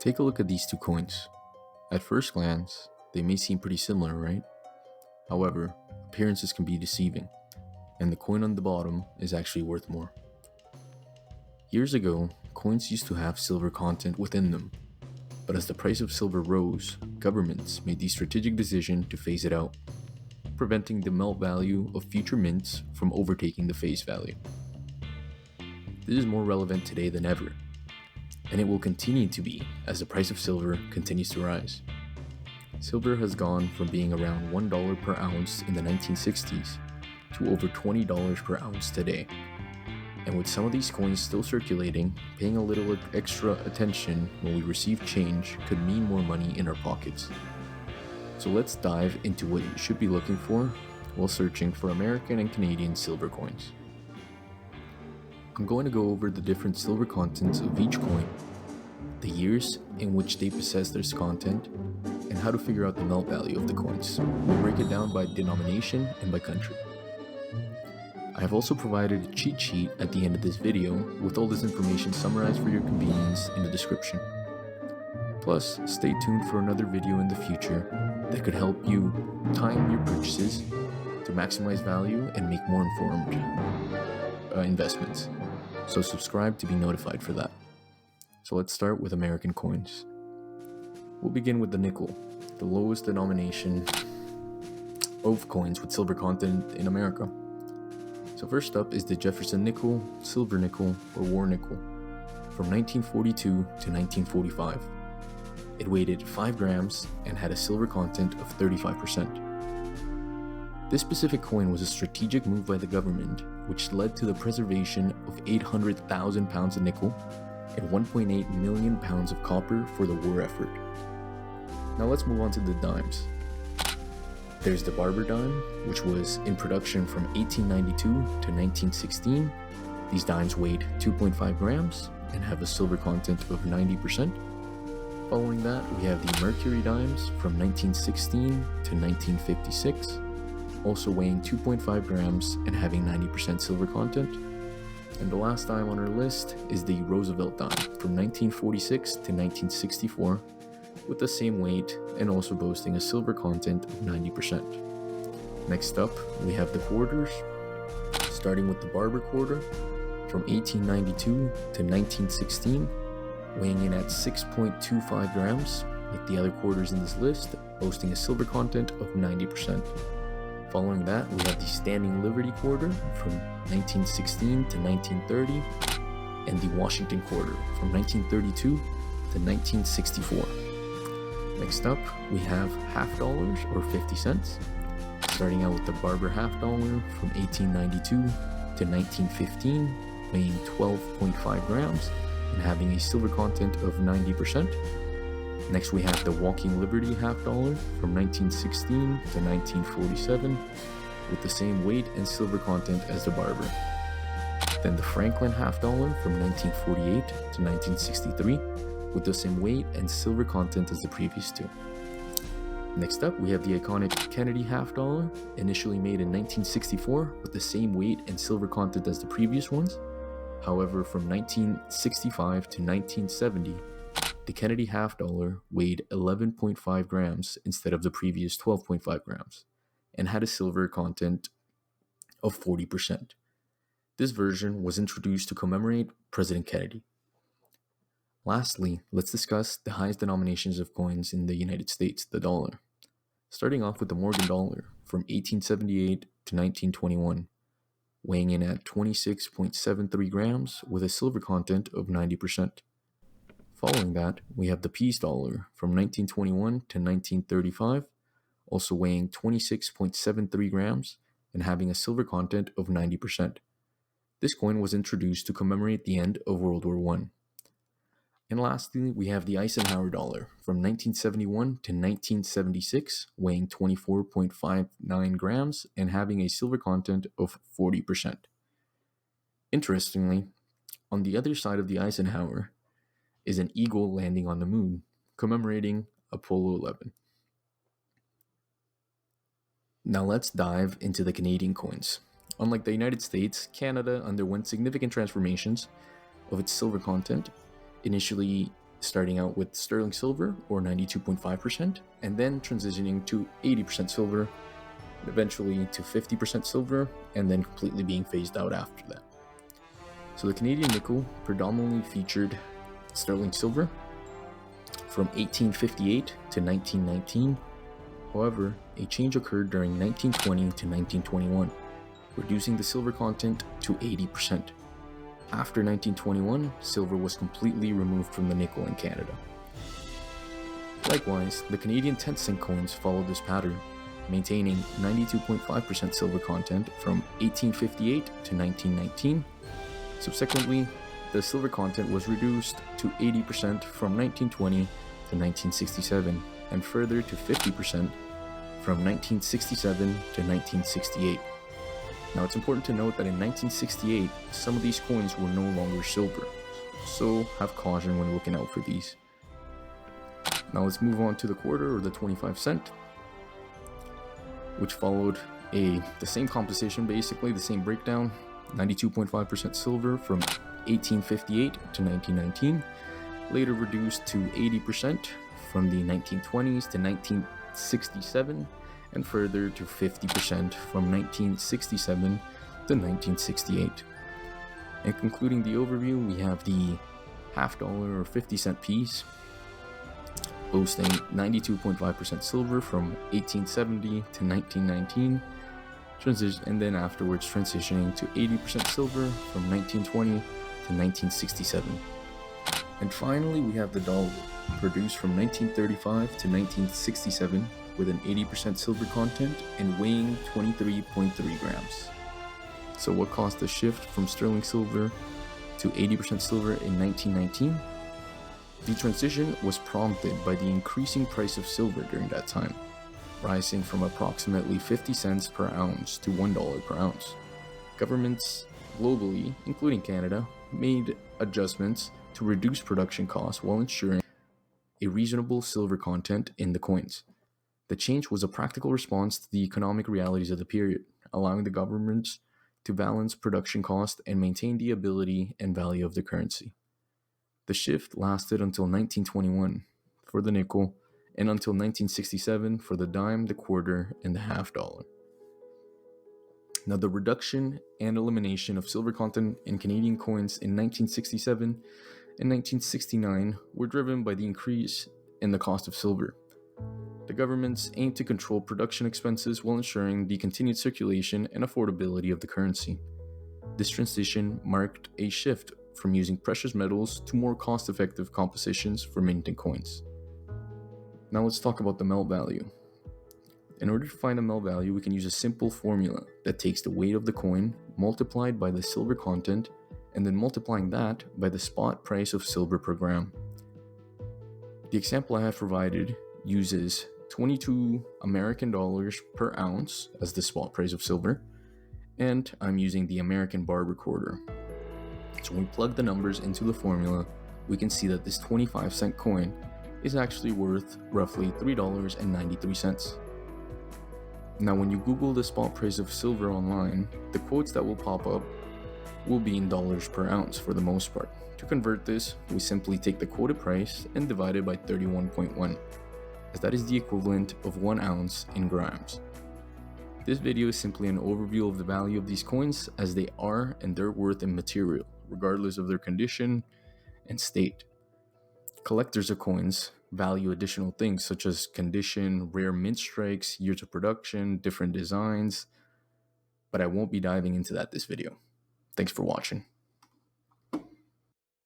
Take a look at these two coins. At first glance, they may seem pretty similar, right? However, appearances can be deceiving, and the coin on the bottom is actually worth more. Years ago, coins used to have silver content within them, but as the price of silver rose, governments made the strategic decision to phase it out, preventing the melt value of future mints from overtaking the face value. This is more relevant today than ever, and it will continue to be as the price of silver continues to rise. Silver has gone from being around $1 per ounce in the 1960s to over $20 per ounce today. And with some of these coins still circulating, paying a little extra attention when we receive change could mean more money in our pockets. So let's dive into what you should be looking for while searching for American and Canadian silver coins. I'm going to go over the different silver contents of each coin, the years in which they possess this content, and how to figure out the melt value of the coins. We'll break it down by denomination and by country. I have also provided a cheat sheet at the end of this video with all this information summarized for your convenience in the description. Plus, stay tuned for another video in the future that could help you time your purchases to maximize value and make more informed investments. So subscribe to be notified for that. So let's start with American coins. We'll begin with the nickel, the lowest denomination of coins with silver content in America. So first up is the Jefferson nickel, silver nickel, or war nickel from 1942 to 1945. It weighed 5 grams and had a silver content of 35%. This specific coin was a strategic move by the government, which led to the preservation of 800,000 pounds of nickel and 1.8 million pounds of copper for the war effort. Now let's move on to the dimes. There's the barber dime, which was in production from 1892 to 1916. These dimes weighed 2.5 grams and have a silver content of 90%. Following that, we have the mercury dimes from 1916 to 1956, also weighing 2.5 grams and having 90% silver content. And the last dime on our list is the Roosevelt dime from 1946 to 1964, with the same weight and also boasting a silver content of 90%. Next up, we have the quarters, starting with the barber quarter from 1892 to 1916, weighing in at 6.25 grams, like the other quarters in this list, boasting a silver content of 90%. Following that, we have the standing Liberty quarter from 1916 to 1930, and the Washington quarter from 1932 to 1964. Next up, we have half dollars or 50 cents, starting out with the barber half dollar from 1892 to 1915, weighing 12.5 grams and having a silver content of 90%. Next, we have the Walking Liberty half dollar from 1916 to 1947, with the same weight and silver content as the barber. Then the Franklin half dollar from 1948 to 1963, with the same weight and silver content as the previous two. Next up, we have the iconic Kennedy half dollar, initially made in 1964 with the same weight and silver content as the previous ones. However, from 1965 to 1970, the Kennedy half dollar weighed 11.5 grams instead of the previous 12.5 grams and had a silver content of 40%. This version was introduced to commemorate President Kennedy. Lastly, let's discuss the highest denominations of coins in the United States, the dollar. Starting off with the Morgan dollar from 1878 to 1921, weighing in at 26.73 grams with a silver content of 90%. Following that, we have the Peace dollar from 1921 to 1935, also weighing 26.73 grams and having a silver content of 90%. This coin was introduced to commemorate the end of World War I. And lastly, we have the Eisenhower dollar from 1971 to 1976, weighing 24.59 grams and having a silver content of 40%. Interestingly, on the other side of the Eisenhower is an eagle landing on the moon, commemorating Apollo 11. Now let's dive into the Canadian coins. Unlike the United States, Canada underwent significant transformations of its silver content. Initially, starting out with sterling silver, or 92.5%, and then transitioning to 80% silver, and eventually to 50% silver, and then completely being phased out after that. So the Canadian nickel predominantly featured sterling silver from 1858 to 1919. However, a change occurred during 1920 to 1921, reducing the silver content to 80%. After 1921, silver was completely removed from the nickel in Canada. Likewise, the Canadian 10-cent coins followed this pattern, maintaining 92.5% silver content from 1858 to 1919. Subsequently, the silver content was reduced to 80% from 1920 to 1967, and further to 50% from 1967 to 1968. Now, it's important to note that in 1968, some of these coins were no longer silver, so have caution when looking out for these. Now let's move on to the quarter, or the 25 cent, which followed the same composition, basically the same breakdown. 92.5% silver from 1858 to 1919, later reduced to 80% from the 1920s to 1967, and further to 50% from 1967 to 1968. And concluding the overview, we have the $50 or 50-cent piece, boasting 92.5% silver from 1870 to 1919, and then afterwards transitioning to 80% silver from 1920 to 1967. And finally, we have the dollar, produced from 1935 to 1967 with an 80% silver content and weighing 23.3 grams. So what caused the shift from sterling silver to 80% silver in 1919? The transition was prompted by the increasing price of silver during that time, rising from approximately 50 cents per ounce to $1 per ounce. Governments globally, including Canada, made adjustments to reduce production costs while ensuring a reasonable silver content in the coins. The change was a practical response to the economic realities of the period, allowing the governments to balance production costs and maintain the ability and value of the currency. The shift lasted until 1921 for the nickel, and until 1967 for the dime, the quarter, and the $50. Now, the reduction and elimination of silver content in Canadian coins in 1967 and 1969 were driven by the increase in the cost of silver. The governments aimed to control production expenses while ensuring the continued circulation and affordability of the currency. This transition marked a shift from using precious metals to more cost-effective compositions for minting coins. Now let's talk about the melt value. In order to find a melt value, we can use a simple formula that takes the weight of the coin multiplied by the silver content and then multiplying that by the spot price of silver per gram. The example I have provided uses 22 American dollars per ounce as the spot price of silver, and I'm using the American bar recorder. So when we plug the numbers into the formula, we can see that this 25-cent coin is actually worth roughly $3.93. Now, when you Google the spot price of silver online, the quotes that will pop up will be in dollars per ounce for the most part. To convert this, we simply take the quoted price and divide it by 31.1, as that is the equivalent of 1 ounce in grams. This video is simply an overview of the value of these coins as they are and their worth in material, regardless of their condition and state. Collectors of coins value additional things such as condition, rare mint strikes, years of production, different designs, but I won't be diving into that this video. Thanks for watching.